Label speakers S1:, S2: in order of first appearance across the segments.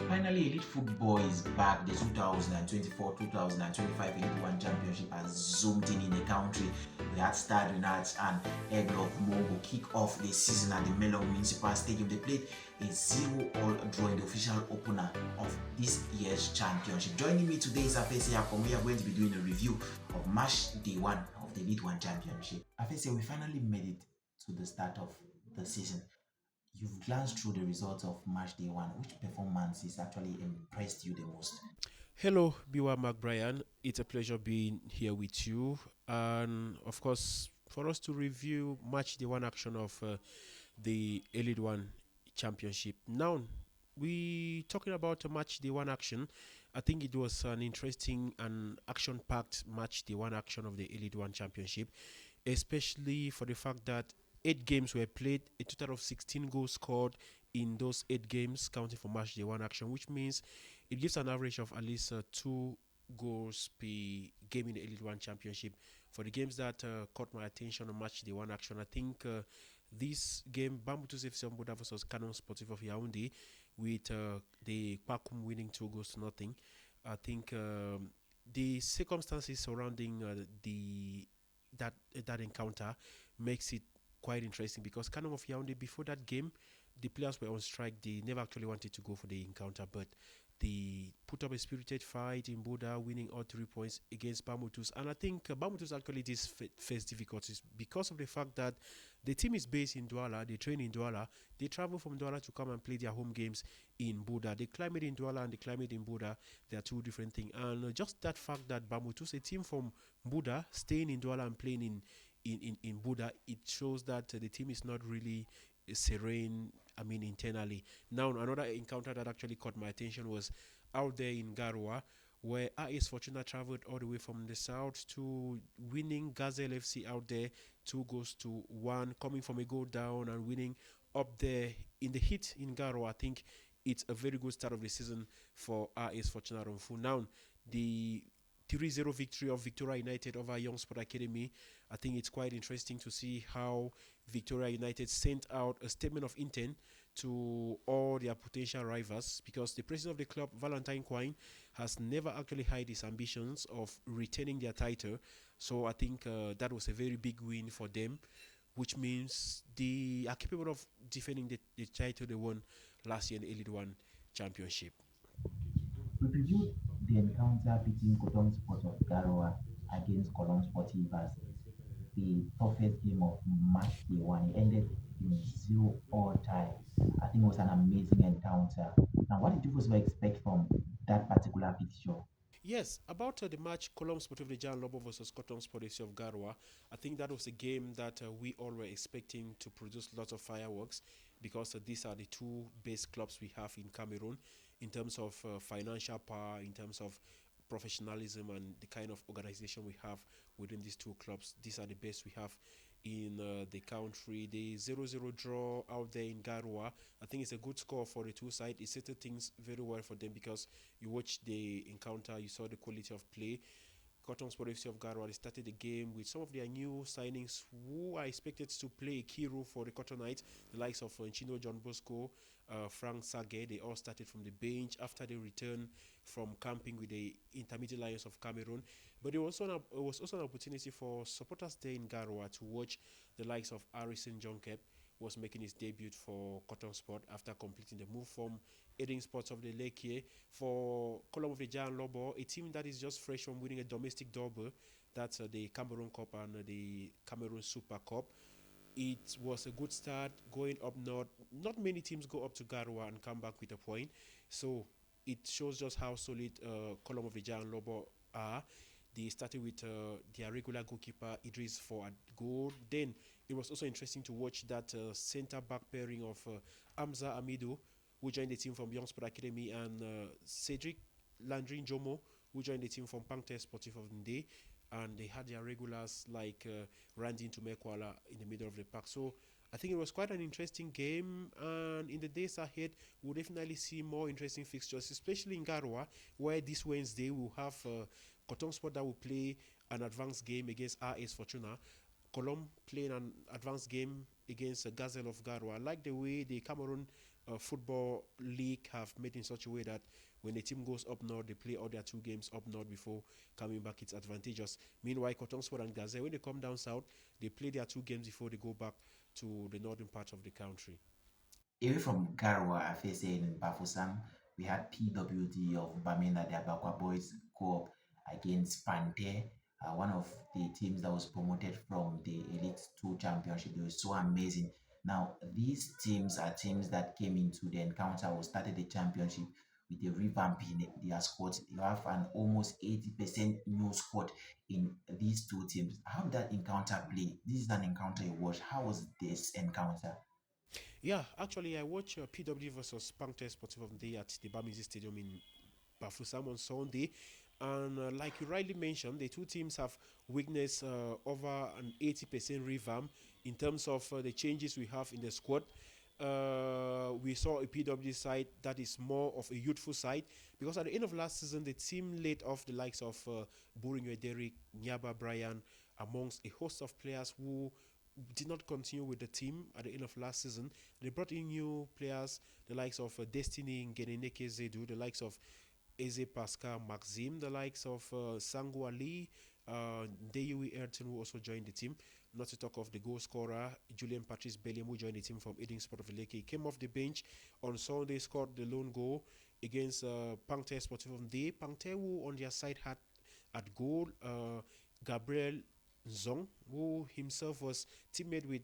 S1: Finally, Elite Football is back. The 2024-2025 Elite One Championship has zoomed in the country. We had Stade Renat and Egloff Mogo kick off the season at the Melon Municipal Stadium. They played a 0-all draw in the official opener of this year's championship. Joining me today is Afese Akom. We are going to be doing a review of match day one of the Elite One Championship. Afese, we finally made it to the start of the season. You've glanced through the results of match day one. Which performances actually impressed you the most?
S2: Hello, Biwah Bryan. It's a pleasure being here with you. And of course, for us to review match the one action of the Elite One Championship. Now, we talking about a match the one action. I think it was an interesting and action packed match the one action of the Elite One Championship, especially for the fact that 8 games were played, a total of 16 goals scored in those 8 games, counting for match day one action, which means it gives an average of at least 2 goals per game in the Elite One Championship. For the games that caught my attention on match day one action, I think this game, Bambutus FC Buda versus Canon Sportif of Yaoundé, with the Pakum winning 2 goals to nothing. I think the circumstances surrounding the that encounter makes it quite interesting because Canon of Yaoundé before that game, the players were on strike. They never actually wanted to go for the encounter, but they put up a spirited fight in Buda, winning all 3 points against Bamutus. And I think Bamutus actually did face difficulties because of the fact that the team is based in Douala, they train in Douala, they travel from Douala to come and play their home games in Buda. The climate in Douala and the climate in Buda, they are two different things. And just that fact that Bamutus, a team from Buda, staying in Douala and playing in Buda, it shows that the team is not really serene. I mean, internally. Now, another encounter that actually caught my attention was out there in Garua, where AS Fortuna traveled all the way from the south to winning Gazelle FC out there 2 goals to 1, coming from a goal down and winning up there in the heat in Garua. I think it's a very good start of the season for AS Fortuna Rumfu. Now, the 3-0 victory of Victoria United over Young Sport Academy. I think it's quite interesting to see how Victoria United sent out a statement of intent to all their potential rivals because the president of the club, Valentine Quine, has never actually hid his ambitions of retaining their title. So I think that was a very big win for them, which means they are capable of defending the title they won last year in the Elite One Championship.
S1: We previewed the encounter between Cotton Sport of Garoua against Colon Sportive as the toughest game of match day one. It ended in 0-all tie. I think it was an amazing encounter. Now, what did you also expect from that particular fixture?
S2: Yes, about the match Colombo Sport of the Jan Lobo versus Cotton Sport FC of Garwa, I think that was a game that we all were expecting to produce lots of fireworks because these are the two best clubs we have in Cameroon in terms of financial power, in terms of professionalism, and the kind of organization we have within these two clubs. These are the best we have in the country. The 0-0 draw out there in Garua, I think it's a good score for the two sides. It settled things very well for them because you watched the encounter, you saw the quality of play. Cotton Sport FC of Garwa, they started the game with some of their new signings who are expected to play a key role for the Cotton Knights, the likes of Chino John Bosco, Frank Sage. They all started from the bench after they returned from camping with the Intermediate Lions of Cameroon. But it was also an opportunity for supporters there in Garwa to watch the likes of Harrison Jonkep was making his debut for Cotton Sport after completing the move from Aiding Sports of the Lake here for Column of the Giant Lobo, a team that is just fresh from winning a domestic double. That's the Cameroon Cup and the Cameroon Super Cup. It was a good start going up north. Not many teams go up to Garwa and come back with a point. So it shows just how solid Column of the Giant Lobo are. They started with their regular goalkeeper Idris for a goal. Then it was also interesting to watch that centre back pairing of Amza Amido, who joined the team from Young Sport Academy, and Cedric Landry Jomo, who joined the team from Pangte Sportif of Nde. And they had their regulars like Randy Ntumekwala in the middle of the park. So I think it was quite an interesting game. And in the days ahead, we'll definitely see more interesting fixtures, especially in Garwa, where this Wednesday we'll have Cotton Sport that will play an advanced game against RS Fortuna. Colomb playing an advanced game against Gazelle of Garwa. I like the way the Cameroon football league have made in such a way that when a team goes up north, they play all their two games up north before coming back. It's advantageous. Meanwhile, Cotton Sport and Gazette, when they come down south, they play their two games before they go back to the northern part of the country.
S1: Away from Garwa, I feel say in Bafusam, we had PWD of Bamenda, the Abakwa Boys go up against Pante, one of the teams that was promoted from the Elite 2 Championship. They were so amazing. Now, these teams are teams that came into the encounter or started the championship with a revamp in their squad. You have an almost 80% new squad in these two teams. How did that encounter play? This is an encounter you watched. How was this encounter?
S2: Yeah, actually, I watched PW versus Panther Sportive Day at the Bamizi Stadium in Bafusam on Sunday. And like you rightly mentioned, the two teams have witnessed over an 80% revamp in terms of the changes we have in the squad. We saw a PW side that is more of a youthful side because at the end of last season, the team laid off the likes of Burinho Derek, Biwah Bryan, amongst a host of players who did not continue with the team at the end of last season. They brought in new players, the likes of Destiny Ngeneneke Zedu, the likes of Eze Pascal Maxim, the likes of Sangu Ali, Deyui Ayrton, who also joined the team. Not to talk of the goal scorer, Julian Patrice Belliam, who joined the team from Ealing Sport of Lake. He came off the bench on Sunday, scored the lone goal against Panther Sportive of Day. Panther, who on their side had at goal Gabriel Zong, who himself was teammate with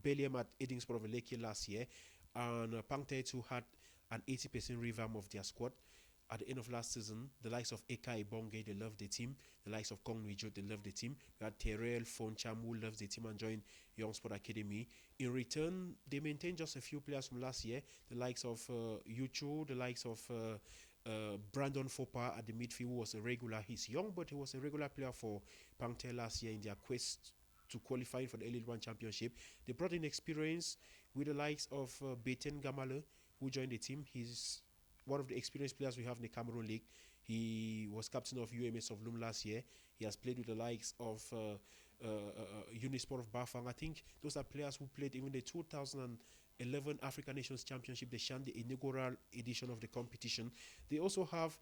S2: Belliam at Edinburgh Lake last year, and Panther who had an 80% revamp of their squad. At the end of last season, the likes of Eka Ibonge, they loved the team. The likes of Kong Rijo, they loved the team. We had Terrell Foncham, who loves the team and joined Young Sport Academy. In return, they maintained just a few players from last year. The likes of Yuchu, the likes of Brandon Fopa at the midfield, who was a regular. He's young, but he was a regular player for Panther last year in their quest to qualify for the Elite One Championship. They brought in experience with the likes of Beten Gamale, who joined the team. He's one of the experienced players we have in the Cameroon League. He was captain of UMS of Loom last year. He has played with the likes of Unisport of Bafang. I think those are players who played even the 2011 African Nations Championship, the Shandi inaugural edition of the competition. They also have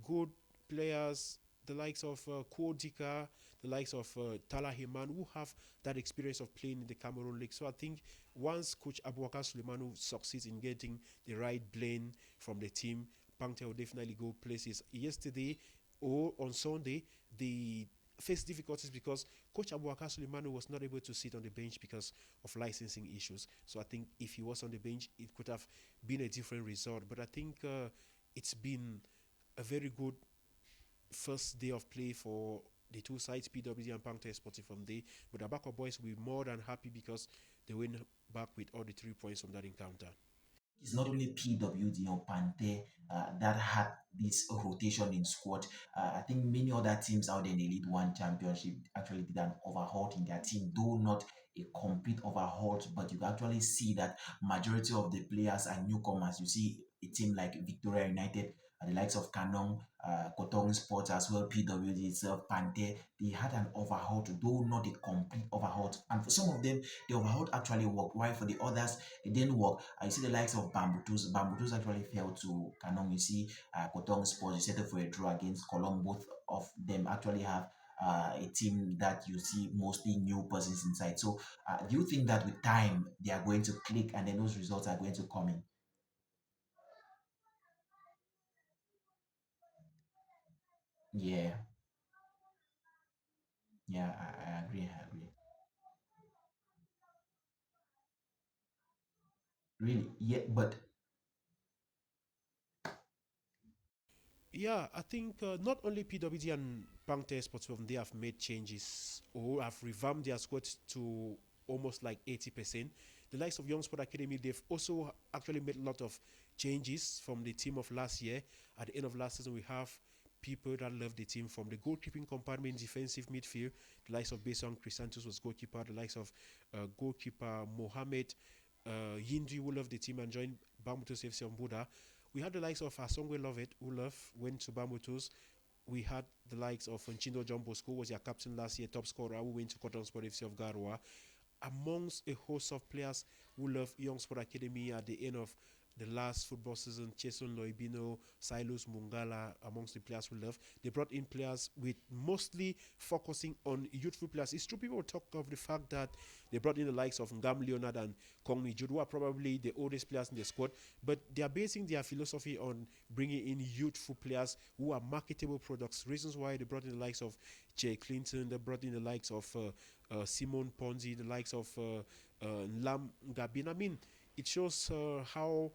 S2: good players, the likes of Kodika, the likes of Tala Himan, who have that experience of playing in the Cameroon League. So I think once Coach Abubakar Sulemanu succeeds in getting the right blend from the team, Panther will definitely go places. Yesterday or on Sunday, the faced difficulties because Coach Abubakar Sulemanu was not able to sit on the bench because of licensing issues. So I think if he was on the bench, it could have been a different result. But I think it's been a very good first day of play for the two sides, PWD and Panther Sporting from day. But the Abako boys will be more than happy because they went back with all the 3 points from that encounter.
S1: It's not only PWD or Pante that had this rotation in squad. I think many other teams out there in the Elite One Championship actually did an overhaul in their team, though not a complete overhaul, but you can actually see that majority of the players are newcomers. You see a team like Victoria United, the likes of Canon, Kotong Sports as well, PWD itself, Pante, they had an overhaul, though not a complete overhaul. And for some of them, the overhaul actually worked, while for the others, it didn't work. You see the likes of Bambutus. Bambutus actually fell to Canon. You see Kotong Sports, you settled for a draw against Cologne. Both of them actually have a team that you see mostly new persons inside. So, do you think that with time they are going to click and then those results are going to come in? Yeah, yeah, I agree. I agree. Really, yeah, but
S2: Yeah, I think not only PWD and Panther Sports Film, they have made changes or have revamped their squad to almost like 80%. The likes of Young Sport Academy, they've also actually made a lot of changes from the team of last year. At the end of last season, we have people that love the team from the goalkeeping compartment, defensive midfield. The likes of Beson Chrysanthus was goalkeeper. The likes of goalkeeper Mohamed Yindri, who love the team and joined Bambutos FC on Buddha. We had the likes of Asongwe Lovett, who went to Bambutos. We had the likes of Nchindo John Bosco, who was their captain last year, top scorer, who went to Cotton Sport FC of Garwa. Amongst a host of players who love Young Sport Academy at the end of the last football season, Jason Loibino, Silos Mungala, amongst the players we love. They brought in players with mostly focusing on youthful players. It's true people talk of the fact that they brought in the likes of Ngam Leonard and Kong Mijud, who are probably the oldest players in the squad, but they are basing their philosophy on bringing in youthful players who are marketable products. Reasons why they brought in the likes of Jay Clinton, they brought in the likes of Simon Ponzi, the likes of Lam Gabin. I mean, it shows how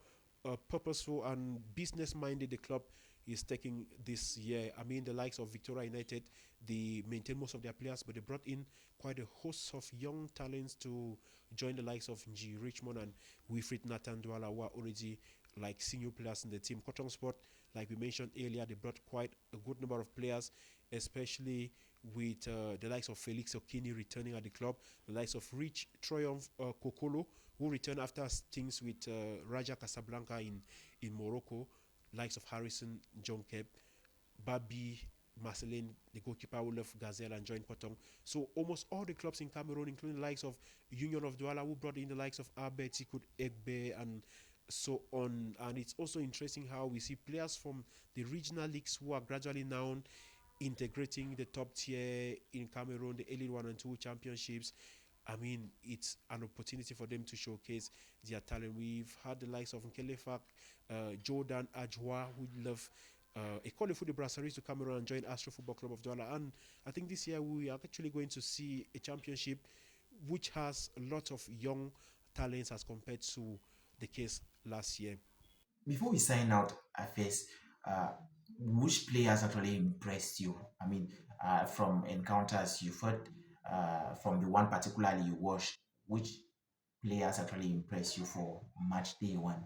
S2: purposeful and business minded the club is taking this year. I mean, the likes of Victoria United, they maintain most of their players, but they brought in quite a host of young talents to join the likes of G Richmond and Wilfried Nathan Douala, who are already like senior players in the team. Cotton Sport, like we mentioned earlier, they brought quite a good number of players, especially with the likes of Felix Okini returning at the club, the likes of Rich Triumph Kokolo, who returned after stints with Raja Casablanca in Morocco, likes of Harrison John Kep, Babi Marcelin, the goalkeeper who left Gazelle and joined Potong. So almost all the clubs in Cameroon, including the likes of Union of Douala, who brought in the likes of Abed, Tikud Egbe, and so on. And it's also interesting how we see players from the regional leagues who are gradually now integrating the top tier in Cameroon, the Elite 1 and 2 championships. I mean, it's an opportunity for them to showcase their talent. We've had the likes of Nkelefak, Jordan Ajwa, who love a call for the Brasseries to Cameroon and join Astro Football Club of Douala. And I think this year we are actually going to see a championship which has a lot of young talents as compared to the case last year.
S1: Before we sign out, first, uh, which players actually impressed you? I mean, from encounters you've heard, from the one particularly you watched, which players actually impressed you for match day one?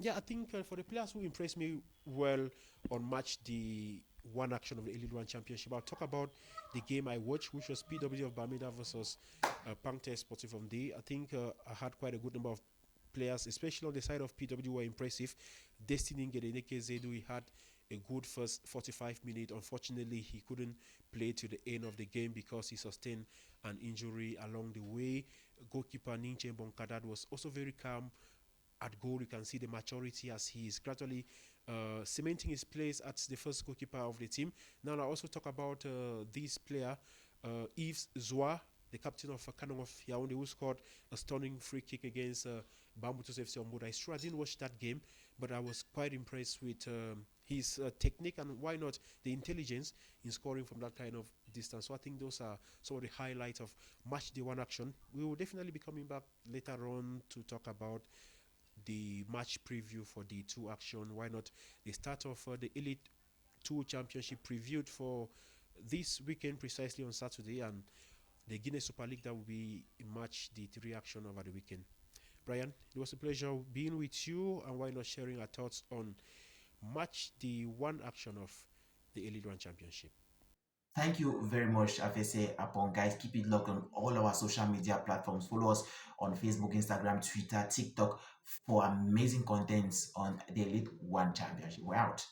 S2: Yeah, I think for the players who impressed me well on match the one action of the Elite One Championship, I'll talk about the game I watched, which was PW of Bamida versus Pangte Sportive from D. I think I had quite a good number of players, especially on the side of PW, were impressive. Destiny Ngedeneke Zedu, he had a good first 45 minutes. Unfortunately, he couldn't play to the end of the game because he sustained an injury along the way. Goalkeeper Ninche Bonkadad was also very calm at goal. You can see the maturity as he is gradually cementing his place as the first goalkeeper of the team. Now, I also talk about this player, Yves Zoua, the captain of Canon of Yaoundé, who scored a stunning free kick against Bambutus FC Ombuda. It's true, I didn't watch that game, but I was quite impressed with his technique and why not the intelligence in scoring from that kind of distance. So I think those are some of the highlights of match day one action. We will definitely be coming back later on to talk about the match preview for the two action. Why not the start of the Elite 2 Championship previewed for this weekend precisely on Saturday, and the Guinness Super League that will be in match the 3 action over the weekend. Brian, it was a pleasure being with you, and why not sharing our thoughts on match the 1 action of the Elite 1 Championship.
S1: Thank you very much, Afese Upon guys. Keep it locked on all our social media platforms. Follow us on Facebook, Instagram, Twitter, TikTok for amazing contents on the Elite One Championship. We're out.